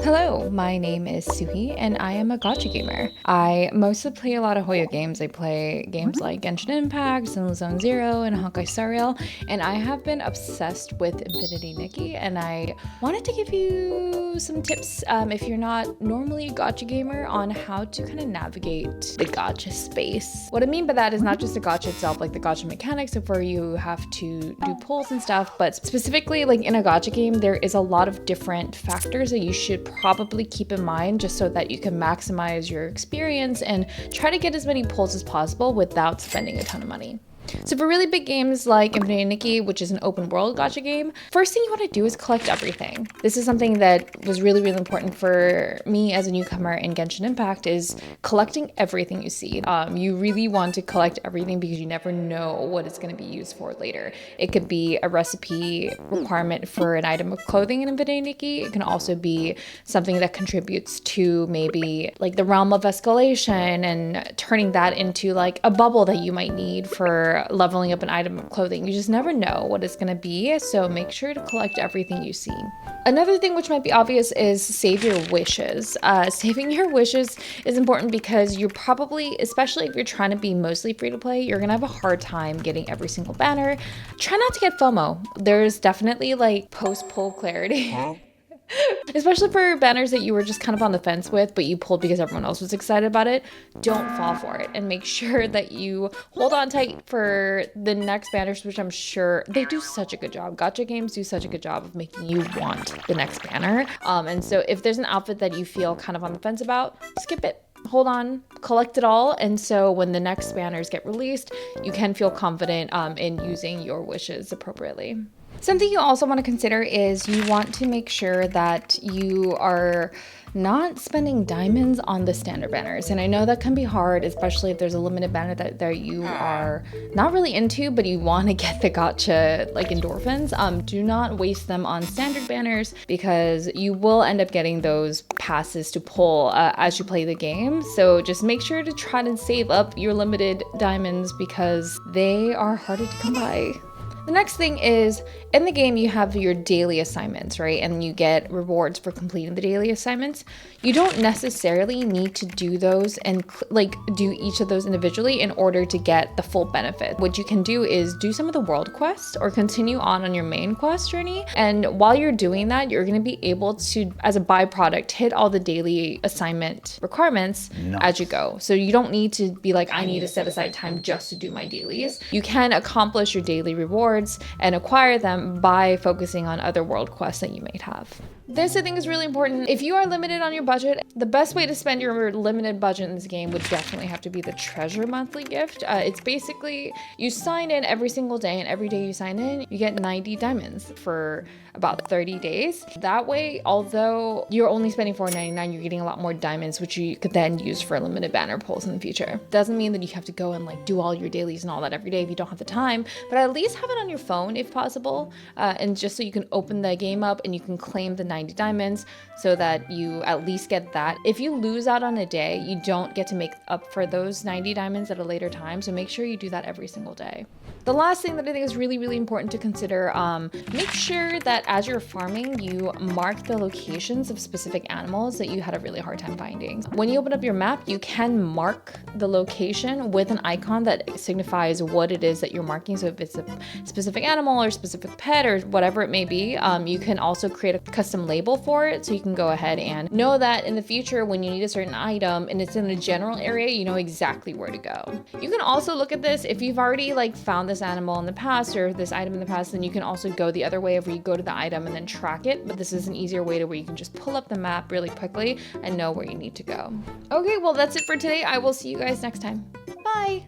Hello, my name is Suhi and I am a Gacha gamer. I mostly play a lot of HoYo games. I play games like Genshin Impact, Zenless Zero, and Honkai Star and I have been obsessed with Infinity Nikki, and I wanted to give you some tips if you're not normally a Gacha gamer on how to kind of navigate the Gacha space. What I mean by that is not just the Gacha itself, like the Gacha mechanics of where you have to do pulls and stuff, but specifically like in a Gacha game, there is a lot of different factors that you should probably keep in mind just so that you can maximize your experience and try to get as many pulls as possible without spending a ton of money. So for really big games like Infinity Nikki, which is an open world gacha game, first thing you want to do is collect everything. This is something that was really important for me as a newcomer in Genshin Impact, is collecting everything you see. You really want to collect everything because you never know what it's going to be used for later. It could be a recipe requirement for an item of clothing in Infinity Nikki. It can also be something that contributes to maybe like the realm of escalation and turning that into like a bubble that you might need for leveling up an item of clothing. You just never know what it's going to be, so make sure to collect everything you see. Another thing which might be obvious is save your wishes. Saving your wishes is important because you're probably, especially if you're trying to be mostly free to play, you're gonna have a hard time getting every single banner. Try not to get FOMO. There's definitely like post-pull clarity. Especially for banners that you were just kind of on the fence with, but you pulled because everyone else was excited about it. Don't fall for it, and make sure that you hold on tight for the next banners, which I'm sure they do such a good job. Gacha games do such a good job of making you want the next banner. And so if there's an outfit that you feel kind of on the fence about, skip it. Hold on, collect it all, and so when the next banners get released, you can feel confident in using your wishes appropriately. Something you also want to consider is you want to make sure that you are not spending diamonds on the standard banners. And I know that can be hard, especially if there's a limited banner that you are not really into, but you want to get the gacha like endorphins. Do not waste them on standard banners because you will end up getting those passes to pull as you play the game. So just make sure to try to save up your limited diamonds because they are harder to come by. The next thing is, in the game you have your daily assignments, right? And you get rewards for completing the daily assignments. You don't necessarily need to do those and like do each of those individually in order to get the full benefit. What you can do is do some of the world quests or continue on your main quest journey. And while you're doing that, you're going to be able to, as a byproduct, hit all the daily assignment requirements as you go. So you don't need to be like, I need to set aside time just to do my dailies. You can accomplish your daily rewards and acquire them by focusing on other world quests that you might have. This, I think, is really important. If you are limited on your budget, the best way to spend your limited budget in this game would definitely have to be the treasure monthly gift. It's basically, you sign in every single day, and every day you sign in, you get 90 diamonds for about 30 days. That way, although you're only spending $4.99, you're getting a lot more diamonds, which you could then use for limited banner pulls in the future. Doesn't mean that you have to go and like do all your dailies and all that every day if you don't have the time, but at least have it on your phone if possible, and just so you can open the game up and you can claim the 90 diamonds so that you at least get that. If you lose out on a day, you don't get to make up for those 90 diamonds at a later time, so make sure you do that every single day. The last thing that I think is really important to consider, make sure that as you're farming, you mark the locations of specific animals that you had a really hard time finding. When you open up your map, you can mark the location with an icon that signifies what it is that you're marking. So if it's a specific animal or specific pet or whatever it may be, you can also create a custom label for it, so you can go ahead and know that in the future when you need a certain item and it's in a general area, you know exactly where to go. You can also look at this if you've already like found this animal in the past or this item in the past, then you can also go the other way where you go to the item and then track it, but this is an easier way to where you can just pull up the map really quickly and know where you need to go. Okay, well that's it for today. I will see you guys next time. Bye!